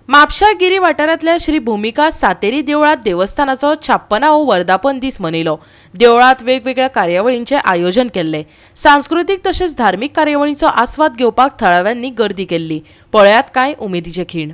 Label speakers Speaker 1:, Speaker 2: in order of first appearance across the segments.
Speaker 1: म्हापशा गिरी वाठारांतल्या श्री भूमिका सातेरी देवळात देवस्थानाचो 56वा वर्धापन दीस मनयलो। देवळात वेगवेगळ्या कार्यावळींचे आयोजन केल्ले। सांस्कृतिक तसेच धार्मिक कार्यावळींचो आस्वाद घेवपाक थळाव्यांनी गर्दी केल्ली। पळयात कांय उमेदीचे खीण।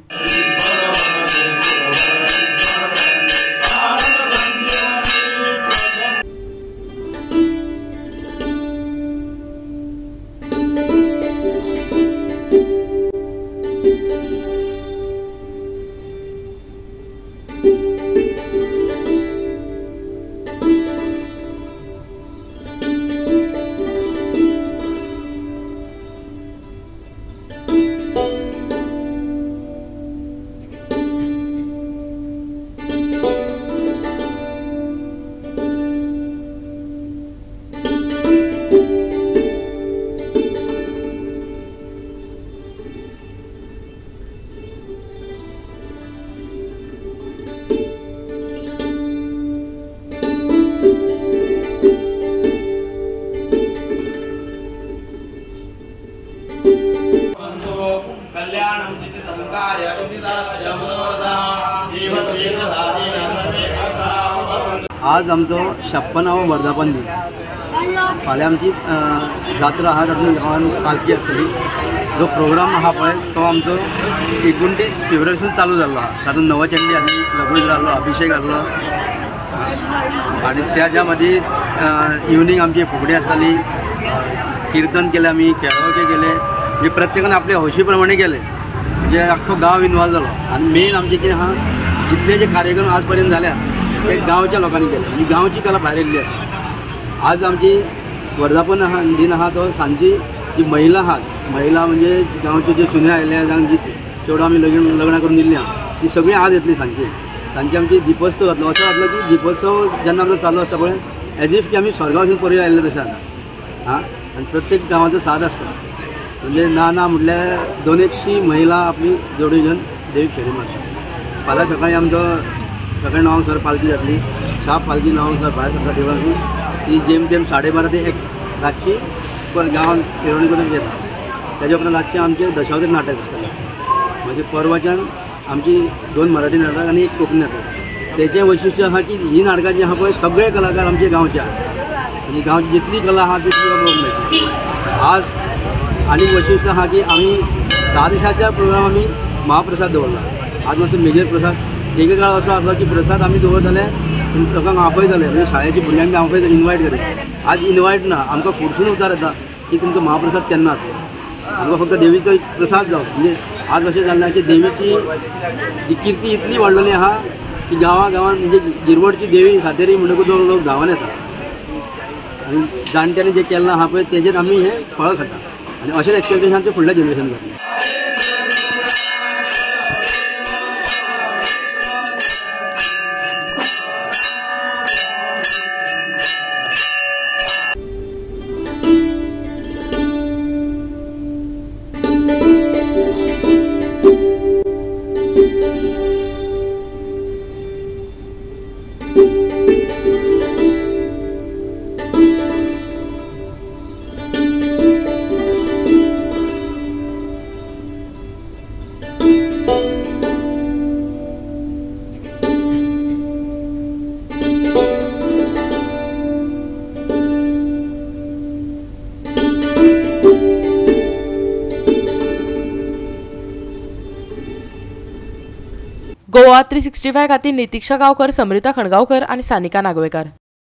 Speaker 2: आज आमचो 56वा वर्धापन दीस। फाल्यां आमची जात्रा आहा, तातूंत गांवांत पालखी आसतली। जो प्रोग्राम आहा पळय तो आमचो 29 फेब्रुवारीसून चालू जाल्लो आहा। तातूंत नवचंडी आसली, लघुज जाल्लो, अभिषेक आसलो आनी त्याच्या मदीं इवनिंग आमची फुगडी आसताली, कीर्तन केलें आमी, कॅरोके केले, म्हणजे प्रत्येकान आपले हौशी प्रमाणे केले। म्हणजे अख्खो गांव इनवॉल्व जालो आनी मेन आमचे कितें आहा, जितले जे कार्यक्रम आज पर्यंत जाल्यात ते गांवच्या लोकांनी केले, म्हणजे गांवची कला भायर येयल्ली आसा। आज आमची वर्धापन आहा दिन आहा तो सांजची जी महिला आहात, महिला म्हणजे गांवचे जे सुने आयले जावं जी चेडो आमी लग्न करून दिल्ली आहा ती सगळी आज येतली सांजची। सांजची आमची दिपोत्सव जातलो। असो जातलो की दिपोत्सव जेन्ना आमचो चालू आसता पळय एज इफ की आमी स्वर्गावसून परयो आयल्ले तशें जाता। आनी प्रत्येक गांवाचो साथ आसता, म्हणजे ना म्हटल्यार 200 महिला आपली जोडी घेवन देवीक फेरी मारता। फाल्यां सकाळीं आमचो सकाळीं 9 पालखी जातली, शाप पालखी 9 भायर सरता देवळांतून, ती जेम तेम 12:30 ते 1 रातची परत गांवांत फेरवणी करून येता। तेजे उपरांत रातचें आमचें दशावतारी नाटक आसतलें। म्हणजे परवाच्यान आमची 2 मराठी नाटक आनी 1 कोंकणी नाटक। तेजें वैशिश्ट्य आहा की ही नाटकां जी आहा पळय सगळे कलाकार आमचे गांवचे आहा, म्हणजे गांवची जितली कला आहा तितली पळोवंक मेळटली। आज आनी वैशिश्ट्य आहा की आमी 10 दिसाच्या प्रोग्राम आमी महाप्रसाद दवरला। आज मातसो मेजर प्रसाद एक काळ असो आसलो की प्रसाद आमी दवरताले लोकांक आफयताले, म्हणजे शाळेच्या भुरग्यांक आफयता इन्वायट करीत। आज इन्वायट ना, आमकां फुडसून उतार येता की तुमचो महाप्रसाद केन्ना जातलो। आमकां फक्त देवीचो प्रसाद जावं। म्हणजे आज अशें जालें की देवीची ही कीर्ती इतली वाडलेली आहा की गांवांत म्हणजे गिरवडची देवी सातेरी म्हणटकूच लोक गांवांत येता आनी जाणट्यांनी जें केलां आहा पळय तेजेर आमी हें फळां खाता आनी अशेंच एक्सपेक्टेशन आमचें फुडल्या जनरेशन जातलें।
Speaker 1: गोवा 365 खातीर नितीक्षा गांवकर, समृता खणगांवकर आनी सानिका नागवेकर।